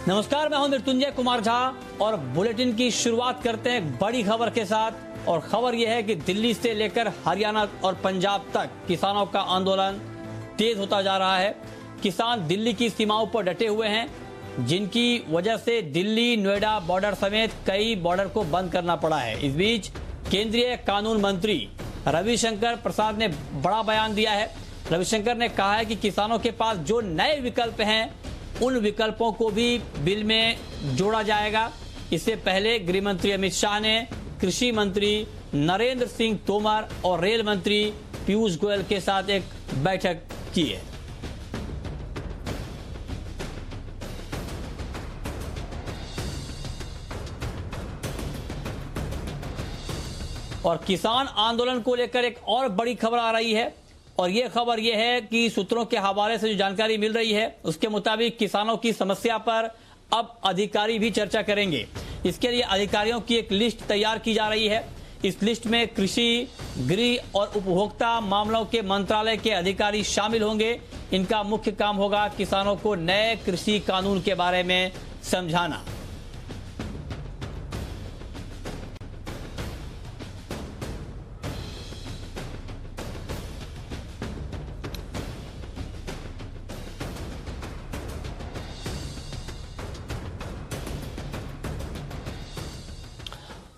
नमस्कार, मैं हूं मृत्युंजय कुमार झा और बुलेटिन की शुरुआत करते हैं बड़ी खबर के साथ। और खबर यह है कि दिल्ली से लेकर हरियाणा और पंजाब तक किसानों का आंदोलन तेज होता जा रहा है। किसान दिल्ली की सीमाओं पर डटे हुए हैं, जिनकी वजह से दिल्ली नोएडा बॉर्डर समेत कई बॉर्डर को बंद करना पड़ा है। इस बीच केंद्रीय कानून मंत्री रविशंकर प्रसाद ने बड़ा बयान दिया है। रविशंकर ने कहा है कि किसानों के पास जो नए विकल्प हैं, उन विकल्पों को भी बिल में जोड़ा जाएगा। इससे पहले गृह मंत्री अमित शाह ने कृषि मंत्री नरेंद्र सिंह तोमर और रेल मंत्री पीयूष गोयल के साथ एक बैठक की है। और किसान आंदोलन को लेकर एक और बड़ी खबर आ रही है, और ये खबर ये है कि सूत्रों के हवाले से जो जानकारी मिल रही है, उसके मुताबिक किसानों की समस्या पर अब अधिकारी भी चर्चा करेंगे। इसके लिए अधिकारियों की एक लिस्ट तैयार की जा रही है। इस लिस्ट में कृषि, गृह और उपभोक्ता मामलों के मंत्रालय के अधिकारी शामिल होंगे। इनका मुख्य काम होगा किसानों को नए कृषि कानून के बारे में समझाना।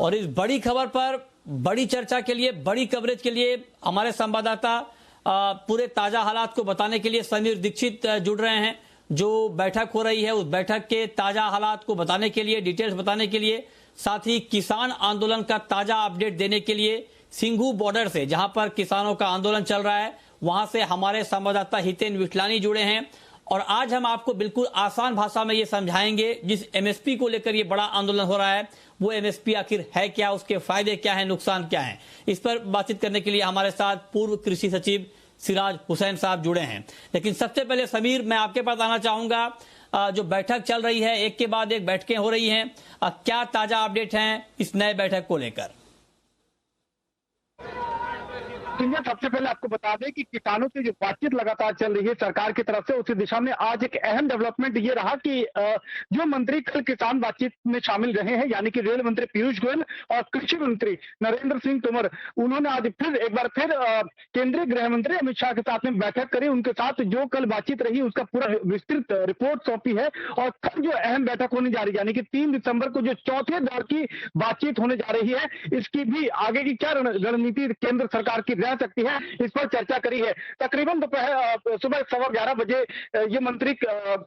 और इस बड़ी खबर पर बड़ी चर्चा के लिए, बड़ी कवरेज के लिए हमारे संवाददाता पूरे ताजा हालात को बताने के लिए समीर दीक्षित जुड़ रहे हैं। जो बैठक हो रही है, उस बैठक के ताजा हालात को बताने के लिए, डिटेल्स बताने के लिए, साथ ही किसान आंदोलन का ताजा अपडेट देने के लिए सिंघू बॉर्डर से, जहां पर किसानों का आंदोलन चल रहा है, वहां से हमारे संवाददाता हितेन विठलानी जुड़े हैं। और आज हम आपको बिल्कुल आसान भाषा में ये समझाएंगे, जिस एमएसपी को लेकर ये बड़ा आंदोलन हो रहा है, वो एमएसपी आखिर है क्या, उसके फायदे क्या हैं, नुकसान क्या हैं। इस पर बातचीत करने के लिए हमारे साथ पूर्व कृषि सचिव सिराज हुसैन साहब जुड़े हैं। लेकिन सबसे पहले समीर, मैं आपके पास आना चाहूंगा। जो बैठक चल रही है, एक के बाद एक बैठकें हो रही हैं, क्या ताजा अपडेट हैं इस नए बैठक को लेकर? सबसे पहले आपको बता दें कि किसानों से जो बातचीत लगातार चल रही है सरकार की तरफ से, उसी दिशा में आज एक अहम डेवलपमेंट ये रहा कि जो मंत्री कल किसान बातचीत में शामिल रहे हैं, यानी कि रेल मंत्री पीयूष गोयल और कृषि मंत्री नरेंद्र सिंह तोमर, उन्होंने आज फिर एक बार केंद्रीय गृह मंत्री अमित शाह के साथ में बैठक करी। उनके साथ जो कल बातचीत रही उसका पूरा विस्तृत रिपोर्ट सौंपी है। और कल जो अहम बैठक होने जा रही है, यानी कि 3 दिसंबर को जो चौथे दौर की बातचीत होने जा रही है, इसकी भी आगे की क्या रणनीति केंद्र सरकार की रह सकती है, इस पर चर्चा करी है। तकरीबन दोपहर सुबह 11:15 बजे ये मंत्री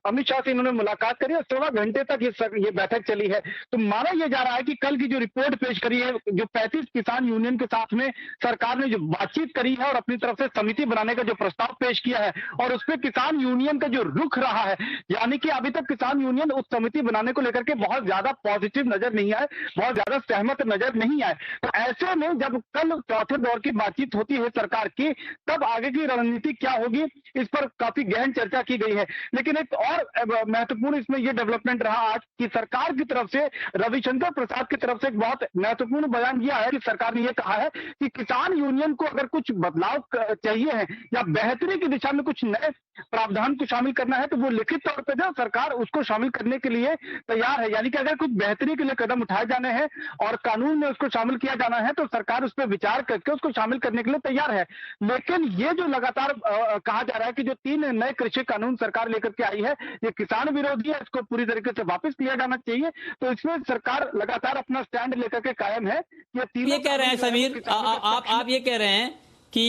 अमित शाह से इन्होंने मुलाकात करी और 1.25 घंटे तक ये बैठक चली है। तो माना यह जा रहा है कि कल की जो रिपोर्ट पेश करी है, जो 35 किसान यूनियन के साथ में सरकार ने जो बातचीत करी है और अपनी तरफ से समिति बनाने का जो प्रस्ताव पेश किया है, और उसमें किसान यूनियन का जो रुख रहा है, यानी कि अभी तक किसान यूनियन उस समिति बनाने को लेकर के बहुत ज्यादा पॉजिटिव नजर नहीं आए, बहुत ज्यादा सहमत नजर नहीं आए। तो ऐसे में जब कल चौथे दौर की बातचीत होती है सरकार की, तब आगे की रणनीति क्या होगी, इस पर काफी गहन चर्चा की गई है। लेकिन एक और महत्वपूर्ण इसमें यह डेवलपमेंट रहा आज कि सरकार की तरफ से, रविशंकर प्रसाद की तरफ से एक बहुत महत्वपूर्ण बयान यह है कि सरकार ने यह कहा है कि किसान यूनियन को अगर कुछ बदलाव चाहिए है या बेहतरी की दिशा में कुछ नए प्रावधान को शामिल करना है, तो वो लिखित तौर पर जो सरकार उसको शामिल करने के लिए तैयार है। यानी कि अगर कुछ बेहतरी के लिए कदम उठाए जाने हैं और कानून में उसको शामिल किया जाना है, तो सरकार उस पर विचार करके उसको शामिल करने के लिए तैयार है। लेकिन ये जो लगातार कहा जा रहा है कि जो 3 नए कृषि कानून सरकार लेकर के आई है, ये किसान विरोधी है, इसको पूरी तरीके से वापस लिया जाना चाहिए। तो इसमें सरकार लगातार अपना स्टैंड लेकर के कायम है। ये कह रहे हैं समीर, आप ये कह रहे हैं कि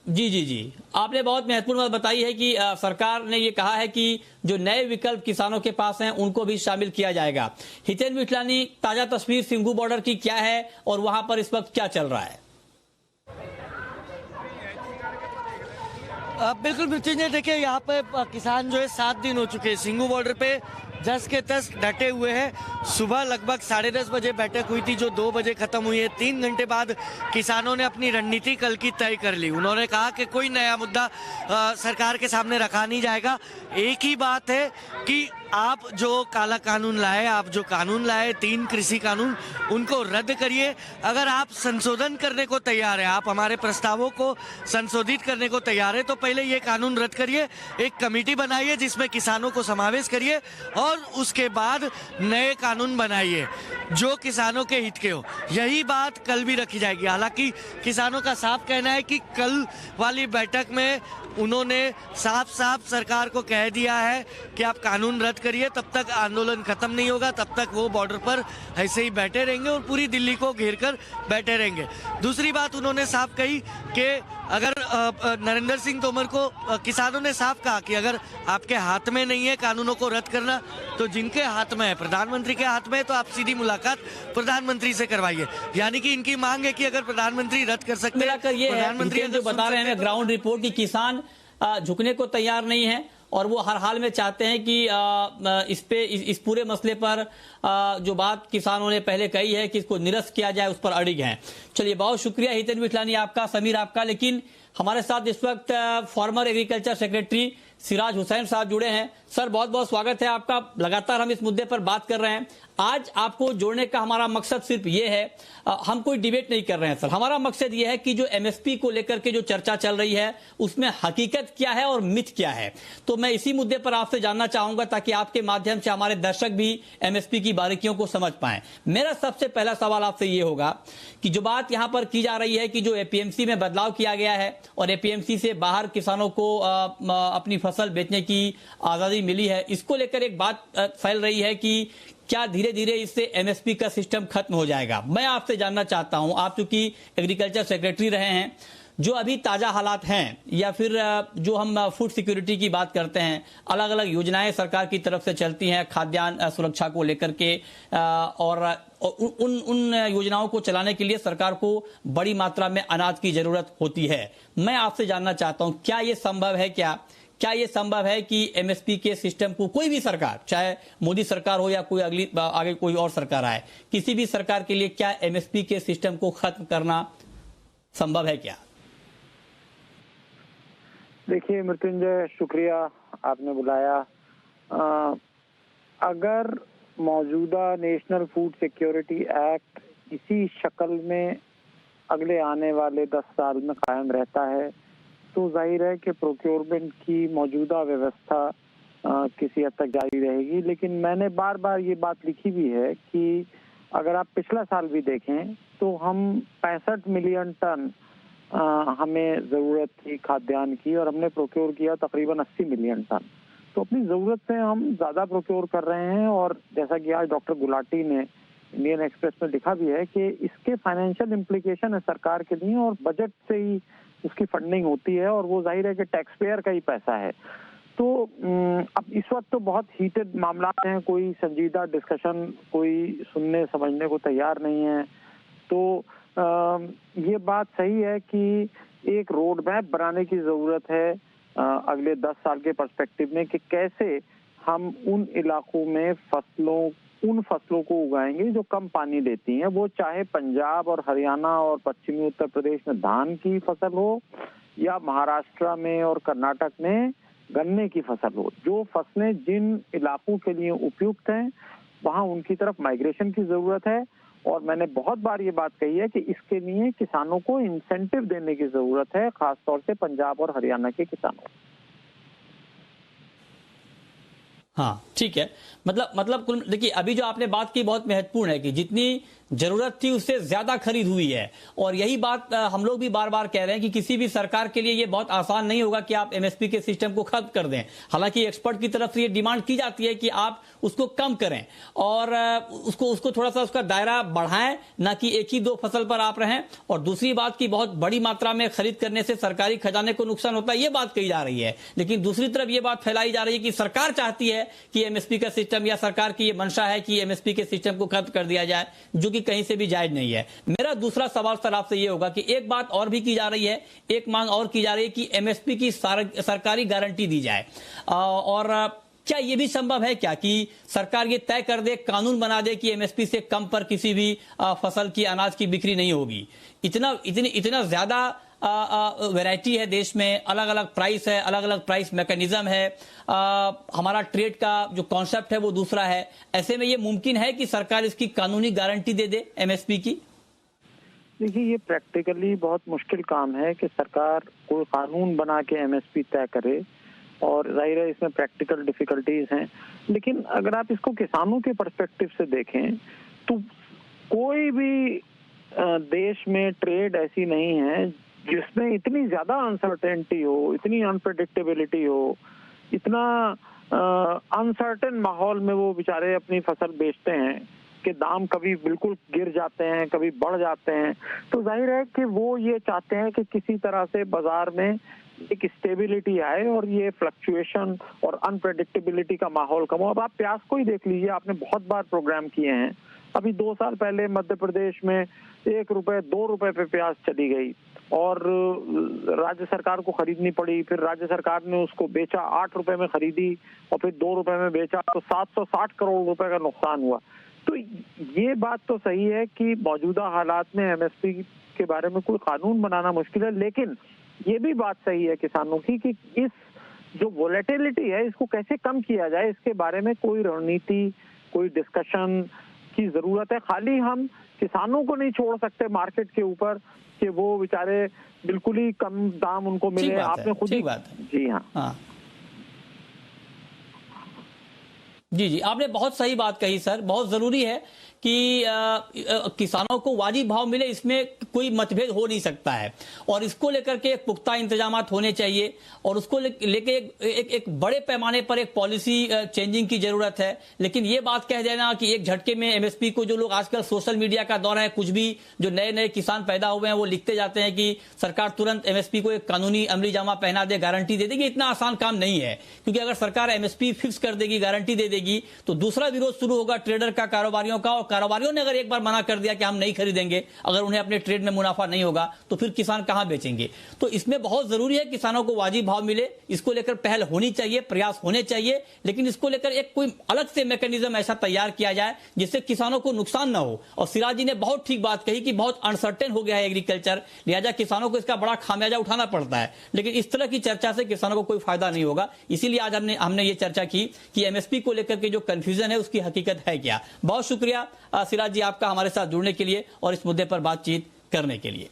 जी, आपने बहुत महत्वपूर्ण बात बताई है कि सरकार ने ये कहा है कि जो नए विकल्प किसानों के पास हैं, उनको भी शामिल किया जाएगा। हितेन विठलानी, ताजा तस्वीर सिंघू बॉर्डर की क्या है और वहां पर इस वक्त क्या चल रहा है? बिल्कुल मृत्युंजय, देखिए यहाँ पे किसान जो है 7 दिन हो चुके हैं सिंघू बॉर्डर पे जस के तस डटे हुए हैं। सुबह लगभग 10:30 बजे बैठक हुई थी, जो 2 बजे खत्म हुई है। 3 घंटे बाद किसानों ने अपनी रणनीति कल की तय कर ली। उन्होंने कहा कि कोई नया मुद्दा सरकार के सामने रखा नहीं जाएगा। एक ही बात है कि आप जो काला कानून लाए, आप जो कानून लाए 3 कृषि कानून, उनको रद्द करिए। अगर आप संशोधन करने को तैयार हैं, आप हमारे प्रस्तावों को संशोधित करने को तैयार है, तो पहले ये कानून रद्द करिए, एक कमेटी बनाइए जिसमें किसानों को समावेश करिए और उसके बाद नए कानून बनाइए जो किसानों के हित के हो। यही बात कल भी रखी जाएगी। हालांकि किसानों का साफ कहना है कि कल वाली बैठक में उन्होंने साफ साफ सरकार को कह दिया है कि आप कानून रद्द करिए, तब तक आंदोलन खत्म नहीं होगा, तब तक वो बॉर्डर पर ऐसे ही बैठे रहेंगे और पूरी दिल्ली को घेर कर बैठे रहेंगे। दूसरी बात उन्होंने साफ कही कि अगर नरेंद्र सिंह तोमर को किसानों ने साफ कहा कि अगर आपके हाथ में नहीं है कानूनों को रद्द करना, तो जिनके हाथ में है, प्रधानमंत्री के हाथ में है, तो आप सीधी मुलाकात प्रधानमंत्री से करवाइए। यानी कि इनकी मांग है कि अगर प्रधानमंत्री रद्द कर सकते हैं, प्रधानमंत्री जो बता रहे हैं ग्राउंड रिपोर्ट की किसान झुकने को तैयार नहीं है और वो हर हाल में चाहते हैं कि इस पूरे मसले पर जो बात किसानों ने पहले कही है कि इसको निरस्त किया जाए, उस पर अड़िग हैं। चलिए, बहुत शुक्रिया हितेन विठलानी आपका, समीर आपका। लेकिन हमारे साथ इस वक्त farmer agriculture secretary Siraj Hussain साहब जुड़े हैं। सर, बहुत बहुत स्वागत है आपका। लगातार हम इस मुद्दे पर बात कर रहे हैं। आज आपको जोड़ने का हमारा मकसद सिर्फ ये है, हम कोई डिबेट नहीं कर रहे हैं सर। हमारा मकसद ये है कि जो एमएसपी को लेकर के जो चर्चा चल रही है उसमें हकीकत क्या है और मिथ क्या है। तो मैं इसी मुद्दे पर आपसे जानना चाहूंगा ताकि आपके माध्यम से हमारे दर्शक भी एमएसपी की बारीकियों को समझ पाएं। मेरा सबसे पहला सवाल आपसे ये होगा कि जो बात यहां पर की जा रही है कि जो एपीएमसी में बदलाव किया गया है और एपीएमसी से बाहर किसानों को अपनी फसल बेचने की आजादी मिली है, इसको लेकर एक बात फैल रही है कि क्या धीरे धीरे इससे एमएसपी का सिस्टम खत्म हो जाएगा। मैं आपसे जानना चाहता हूं, आप चूंकि एग्रीकल्चर सेक्रेटरी रहे हैं, जो अभी ताजा हालात हैं या फिर जो हम फूड सिक्योरिटी की बात करते हैं, अलग अलग योजनाएं सरकार की तरफ से चलती हैं खाद्यान्न सुरक्षा को लेकर के, और उन योजनाओं को चलाने के लिए सरकार को बड़ी मात्रा में अनाज की जरूरत होती है। मैं आपसे जानना चाहता हूं, क्या ये संभव है, क्या ये संभव है कि एमएसपी के सिस्टम को कोई भी सरकार, चाहे मोदी सरकार हो या कोई आगे कोई और सरकार आए, किसी भी सरकार के लिए क्या एमएसपी के सिस्टम को खत्म करना संभव है क्या? देखिए मृत्युंजय, शुक्रिया आपने बुलाया। अगर मौजूदा नेशनल फूड सिक्योरिटी एक्ट इसी शक्ल में अगले आने वाले 10 साल में कायम रहता है तो जाहिर है कि प्रोक्योरमेंट की मौजूदा व्यवस्था किसी हद तक जारी रहेगी। लेकिन मैंने बार बार ये बात लिखी भी है कि अगर आप पिछला साल भी देखें तो हम 65 मिलियन टन हमें ज़रूरत थी खाद्यान्न की और हमने प्रोक्योर किया तकरीबन 80 मिलियन टन। तो अपनी ज़रूरत से हम ज़्यादा प्रोक्योर कर रहे हैं। और जैसा कि आज डॉक्टर गुलाटी ने इंडियन एक्सप्रेस में लिखा भी है कि इसके फाइनेंशियल इम्प्लीकेशन है सरकार के लिए, और बजट से ही उसकी फंडिंग होती है और वो जाहिर है कि टैक्स पेयर का ही पैसा है। तो अब इस वक्त तो बहुत हीटेड मामला हैं, कोई संजीदा डिस्कशन कोई सुनने समझने को तैयार नहीं है। तो ये बात सही है कि एक रोड मैप बनाने की ज़रूरत है अगले 10 साल के पर्सपेक्टिव में कि कैसे हम उन इलाकों में उन फसलों को उगाएंगे जो कम पानी लेती हैं, वो चाहे पंजाब और हरियाणा और पश्चिमी उत्तर प्रदेश में धान की फसल हो या महाराष्ट्र में और कर्नाटक में गन्ने की फसल हो। जो फसलें जिन इलाकों के लिए उपयुक्त हैं वहाँ उनकी तरफ माइग्रेशन की ज़रूरत है। और मैंने बहुत बार ये बात कही है कि इसके लिए किसानों को इंसेंटिव देने की ज़रूरत है, खासतौर से पंजाब और हरियाणा के किसानों को। हाँ, ठीक है। मतलब देखिए, अभी जो आपने बात की बहुत महत्वपूर्ण है कि जितनी जरूरत थी उससे ज्यादा खरीद हुई है। और यही बात हम लोग भी बार बार कह रहे हैं कि किसी भी सरकार के लिए ये बहुत आसान नहीं होगा कि आप एमएसपी के सिस्टम को खत्म कर दें। हालांकि एक्सपर्ट की तरफ से ये डिमांड की जाती है कि आप उसको कम करें और उसको थोड़ा सा उसका दायरा बढ़ाएं, ना कि एक ही 2 फसल पर आप रहें। और दूसरी बात की बहुत बड़ी मात्रा में खरीद करने से सरकारी खजाने को नुकसान होता है, ये बात कही जा रही है। लेकिन दूसरी तरफ ये बात फैलाई जा रही है कि सरकार चाहती है कि एमएसपी का सिस्टम, या सरकार की ये मंशा है कि एमएसपी के सिस्टम को खत्म कर दिया जाए, जो कि कहीं से भी जायज नहीं है। मेरा दूसरा सवाल सर आपसे ये होगा कि एक बात और भी की जा रही है, एक मांग और की जा रही है कि एमएसपी की सरकारी गारंटी दी जाए। और क्या ये भी संभव है क्या कि सरकार ये तय कर दे, कानून बना दे कि एमएसपी से कम पर किसी भी फसल की, अनाज की बिक्री नहीं होगी? इतना ज्यादा वैरायटी है देश में, अलग अलग प्राइस है, अलग अलग प्राइस मैकेनिज्म है, हमारा ट्रेड का जो कॉन्सेप्ट है वो दूसरा है। ऐसे में ये मुमकिन है कि सरकार इसकी कानूनी गारंटी दे दे एमएसपी की? देखिए, ये प्रैक्टिकली बहुत मुश्किल काम है कि सरकार कोई कानून बना के एमएसपी तय करे, और जाहिर है इसमें प्रैक्टिकल डिफिकल्टीज हैं। लेकिन अगर आप इसको किसानों के पर्सपेक्टिव से देखें तो कोई भी देश में ट्रेड ऐसी नहीं है जिसमें इतनी ज्यादा अनसर्टेनिटी हो, इतनी अनप्रेडिक्टेबिलिटी हो, इतना अनसर्टेन माहौल में वो बेचारे अपनी फसल बेचते हैं कि दाम कभी बिल्कुल गिर जाते हैं, कभी बढ़ जाते हैं। तो जाहिर है कि वो ये चाहते हैं कि किसी तरह से बाजार में एक स्टेबिलिटी आए और ये फ्लक्चुएशन और अनप्रेडिक्टेबिलिटी का माहौल कम हो। अब आप प्याज को ही देख लीजिए, आपने बहुत बार प्रोग्राम किए हैं। अभी 2 साल पहले मध्य प्रदेश में 1 रुपए 2 रुपए पे प्याज चली गई और राज्य सरकार को खरीदनी पड़ी। फिर राज्य सरकार ने उसको बेचा, 8 रुपए में खरीदी और फिर 2 रुपए में बेचा, तो 760 करोड़ रुपए का नुकसान हुआ। तो ये बात तो सही है कि मौजूदा हालात में एमएसपी के बारे में कोई कानून बनाना मुश्किल है, लेकिन ये भी बात सही है किसानों की कि इस जो वोलेटिलिटी है इसको कैसे कम किया जाए, इसके बारे में कोई रणनीति, कोई डिस्कशन की जरूरत है। खाली हम किसानों को नहीं छोड़ सकते मार्केट के ऊपर कि वो बेचारे बिल्कुल ही कम दाम उनको मिले। आपने खुद ही जी हाँ जी, आपने बहुत सही बात कही सर। बहुत जरूरी है कि किसानों को वाजिब भाव मिले, इसमें कोई मतभेद हो नहीं सकता है, और इसको लेकर के एक पुख्ता इंतजाम होने चाहिए, और उसको लेके एक बड़े पैमाने पर एक पॉलिसी चेंजिंग की जरूरत है। लेकिन ये बात कह देना कि एक झटके में एमएसपी को, जो लोग आजकल सोशल मीडिया का दौर है, कुछ भी जो नए नए किसान पैदा हुए हैं वो लिखते जाते हैं कि सरकार तुरंत एमएसपी को एक कानूनी अमली जामा पहना दे, गारंटी दे देगी। इतना आसान काम नहीं है, क्योंकि अगर सरकार एमएसपी फिक्स कर देगी, गारंटी दे देगी, तो दूसरा विरोध शुरू होगा ट्रेडर का, कारोबारियों का। और कारोबारियों ने अगर एक बार मना कर दिया कि हम नहीं खरीदेंगे, अगर उन्हें अपने ट्रेड में मुनाफा नहीं होगा, तो फिर किसान कहां बेचेंगे? तो इसमें बहुत जरूरी है किसानों को वाजिब भाव मिले, इसको लेकर पहल होनी चाहिए, प्रयास होने चाहिए। लेकिन इसको लेकर एक कोई अलग से मैकेनिज्म ऐसा तैयार किया जाए जिससे किसानों को नुकसान ना हो। और सिराज जी ने बहुत ठीक बात कही कि बहुत अनसर्टेन हो गया है एग्रीकल्चर, लिहाजा किसानों को इसका बड़ा खामियाजा उठाना पड़ता है। लेकिन इस तरह की चर्चा से किसानों को कोई फायदा नहीं होगा। इसीलिए आज हमने ये चर्चा की कि एमएसपी को लेकर के जो कंफ्यूजन है उसकी हकीकत है क्या। बहुत शुक्रिया सिराज जी आपका हमारे साथ जुड़ने के लिए और इस मुद्दे पर बातचीत करने के लिए।